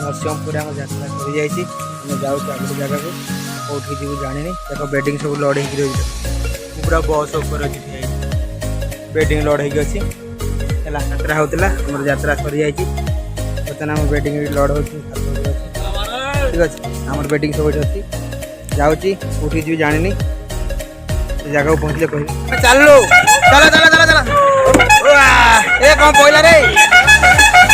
नरसिंहपुर आम यात्रा कर जाऊँ आगे जगह को कौटी जी जानी देख बेडिंग सब लोड हो पूरा बस ऊपर अच्छी बेडिंग लोड होगी अच्छी यात्रा होता आम यात्रा सरी जाइए बर्तमान आम बेडिंग लोड हो ठीक अच्छे आम बेडिंग सब अच्छी जाऊँ कौटी जी जानी जगह को पहुँचले कह चलो चला चला चला चला ए कौन पहला रे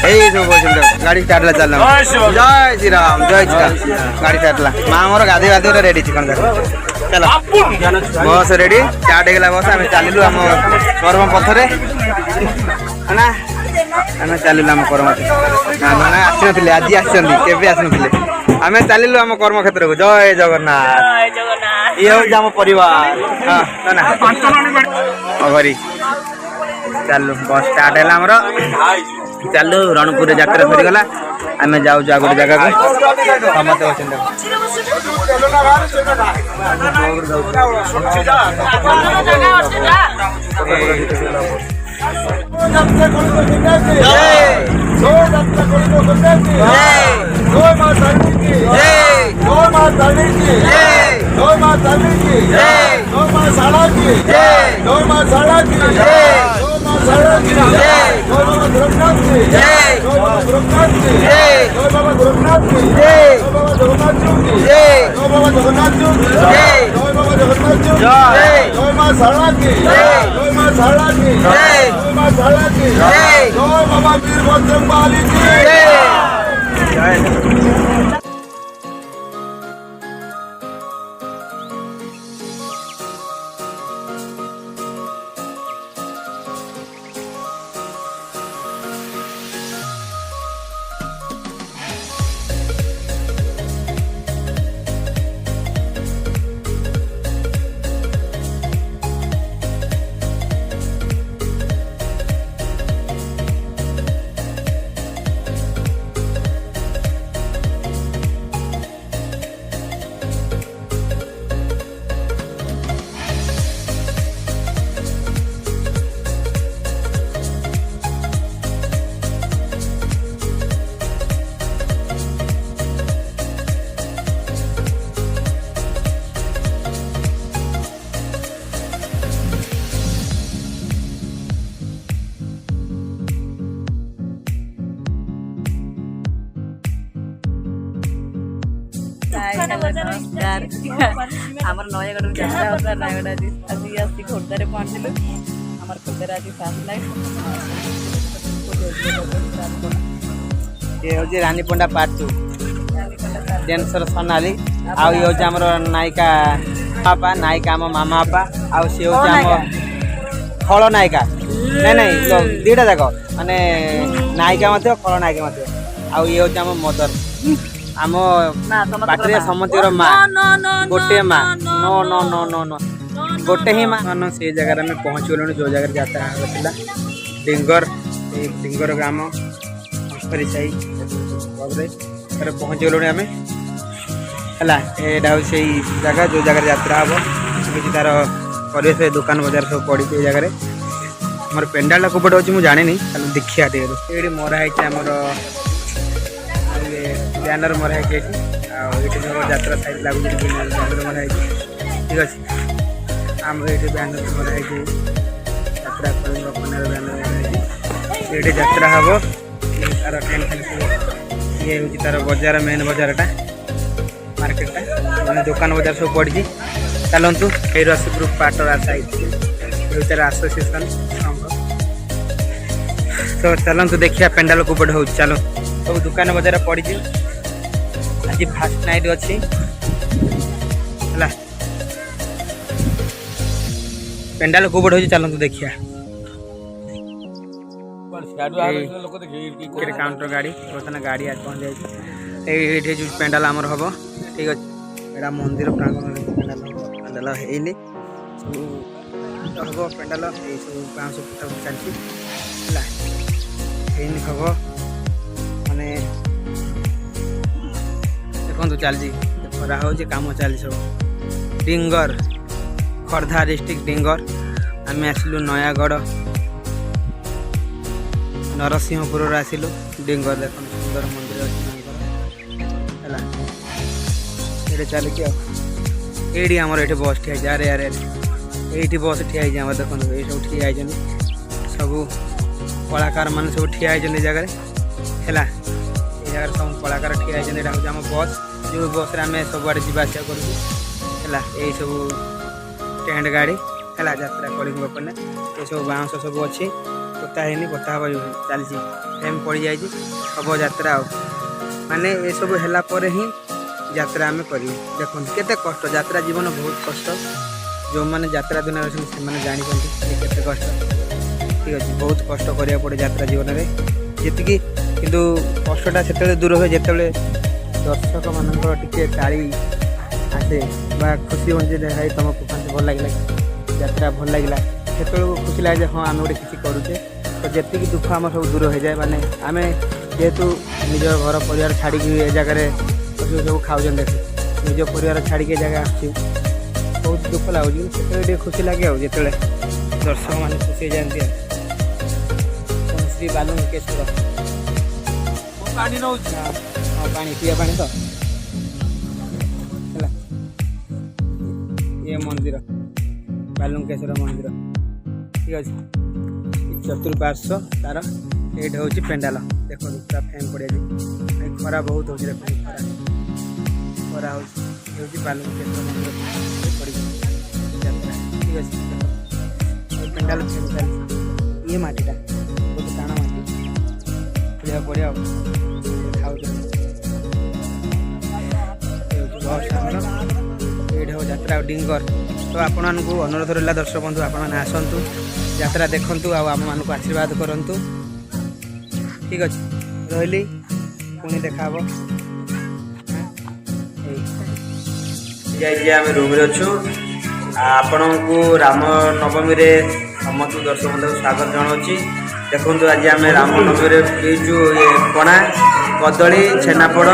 गाड़ी स्टार्ट ला चलना जय श्री राम जय श्री राम गाड़ी स्टार्ट ला माँ मोर गाधे गाधे रेडी चिकन चलो बस रेडी स्टार्ट हो गला बस आम चलू आम कर्म पथरे ना आम चलू आम कर्म आसी नी आज आसवे आसने आम चलू आम कर्म क्षेत्र को जय जगन्नाथ ये हूँ आम परिवार अगरी चलू बस स्टार्ट है आमर चलू रणपुर यात्रा सरीगला आम जाऊँ गोटे जगह को समस्त नमस्कार आम नयगढ़ यात्रा होता नयगढ़ आज आसी खोर्धार पहुँचलु आम खोर्धार आज फास्ट नाइट ये हूँ रानी पंडा पार्ट 2 डेन्सर सोनाली आउ ये हूँ आम नायिका बापा नायिका आम मामा बापा आउ सी हूँ आम खल नायिका नहीं नहीं दीटा जाक माने नायिका खल नायिका आउ ये हूँ आम मदर आम पाखे समस्त माँ गोटे माँ नो नो नो नो नो गोटे ही माँ से जगह आम पहुँच गलु जो जगह यात्रा होता डिंगर डिंगर ग्राम हंसरी साई पहुँच गलु आम है यहाँ से जगह जो जगह यात्रा हम कि तार परिवेश दुकान बजार सब पड़ी जगह मोर पेंडाल कोपटे अच्छी मुझे जानी देखिया ये मराई आमर बैनर मराई ये यात्रा साइड लगुच बैनर मराई ठीक अच्छे आम ये बैनर मराई यात्रा बैनर मराई ये यात्रा हम तार टेंट ये हूँ तार बजार मेन बजारटा मार्केटा मैंने दुकान बजार सब पड़ी चलतु ये रसीपुर पाटरा साइड तार आसोसिएसन तो चलतु देखिए पेंडाल कोपटे हो चलो सब दुकान बजार पड़ी आज फास्ट नाइट अच्छी है पेंडाल कोपटे हो चलतु देखिए काउंटर गाड़ी बर्तमान गाड़ी आज पहुँच जाए ये जो पेंडाल आमर हम ठीक अच्छे यहाँ मंदिर प्रांगण पेंडाल है सब पेंडाल ये सब बाँस फुटा चलती हम माने देखो चलती करा हो कम चली सब डिंगर खोर्धा डिस्ट्रिक्ट डिंगर आम आसलु नयागढ़ नरसिंहपुर आसलु डिंगर देख सुंदर मंदिर है ये चलिए ये आमर ये बस ठिया अरे अरे ये बस ठिया देखो ये सब ठिया सब कलाकार मान सब ठिया जगह है जगह सब कलाकार ठिया होती आम बस जो बस आम सब आड़े जावास कर यही सब टेंट गाड़ी है यात्रा कलिंग पड़ना ये सब बाउंस सब अच्छी पोता है पोता हम चलती टाइम पड़ जाए हम यात्रा माने ये सब है ही यात्रा आम कर देखो केते कष्ट यात्रा जीवन बहुत कष्ट जो मैंने यात्रा दिन से जानते केते कष्ट ठीक अच्छे बहुत कष्ट करा पड़े यात्रा जीवन में जी किंतु कष्टा से दूर हुए जिते दर्शक मान टे ताली आसे खुशी बचे भाई तुमको भल लगे यात्रा भल लगे से खुशी लगे हाँ आम गोटे किसी करुचे तो जी दुख आम सब दूर हो जाए माने आम जेहेतु निज घर परिवार छाड़ी जगह सब खाऊ देख निज परिवार छाड़ी जगह आसुँ बहुत दुख लगुच से खुशी लगे जो दर्शक मान खुशी हो जाती श्री बालुकेश्वर पानी नौ पानी पिया पानी तो ये मंदिर बालुकेश्वर मंदिर ठीक अच्छे चतुर्पार्श्व तार ये हूँ पेंडाल देखो पूरा फैन पड़े खरा बहुत हो देखो खरा हो बालुकेश्वर मंदिर पड़ी ठीक अच्छे पेंडाल ये माटीटा बहुत टाण माटी बढ़िया बढ़िया खाऊ ये हूँ यात्रा डिंगर तो आपण मानू अनुरोध रहा दर्शक बंधु आपण मैंने आसतु यात्रा देखु आम मान आशीर्वाद करूँ ठीक अच्छे रही पुणी देखा आम रूम अच्छु आपण को राम नवमी समस्त दर्शक बंधु स्वागत जनावि देखु आज आम राम नवमी पीचु ये पणा कदली छेनापोड़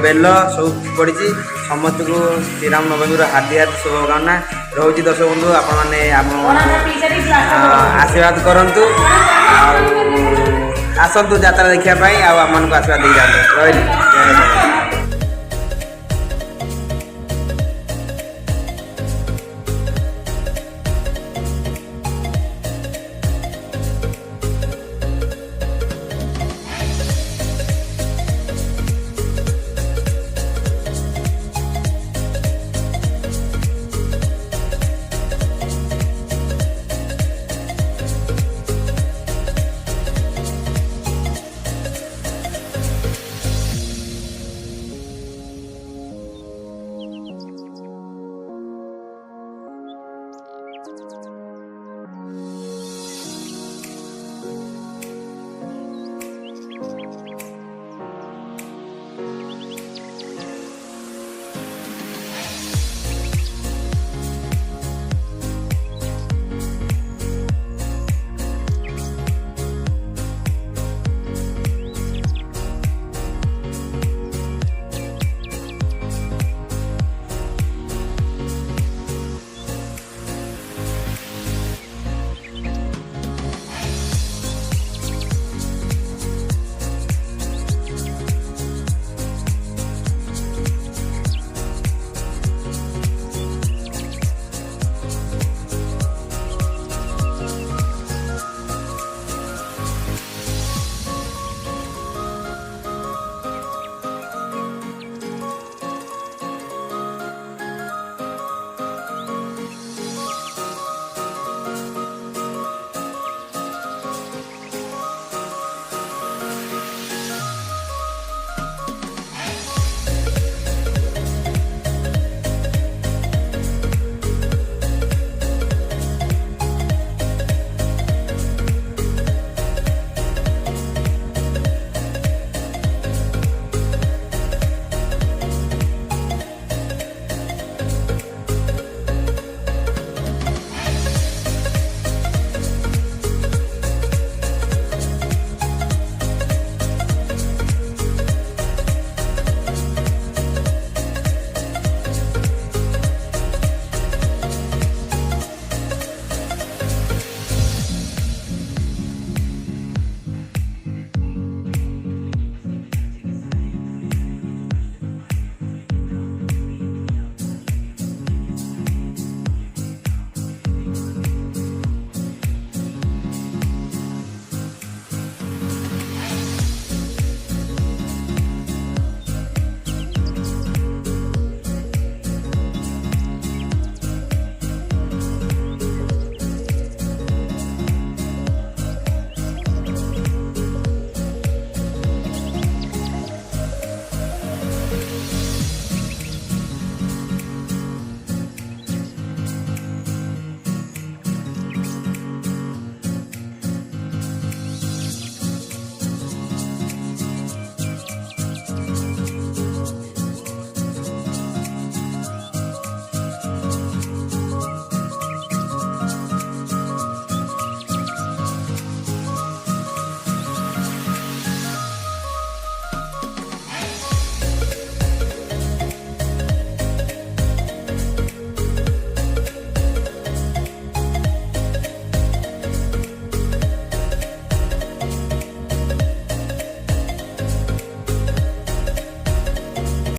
बेल सब पड़ी समस्त को श्रीराम नवमी हार्दिक हार्दिक शुभकामना रोचे दर्शक बंधु आपण मैंने आशीर्वाद करूँ आसतु यात्रा देखापी आम आशीर्वाद दे रही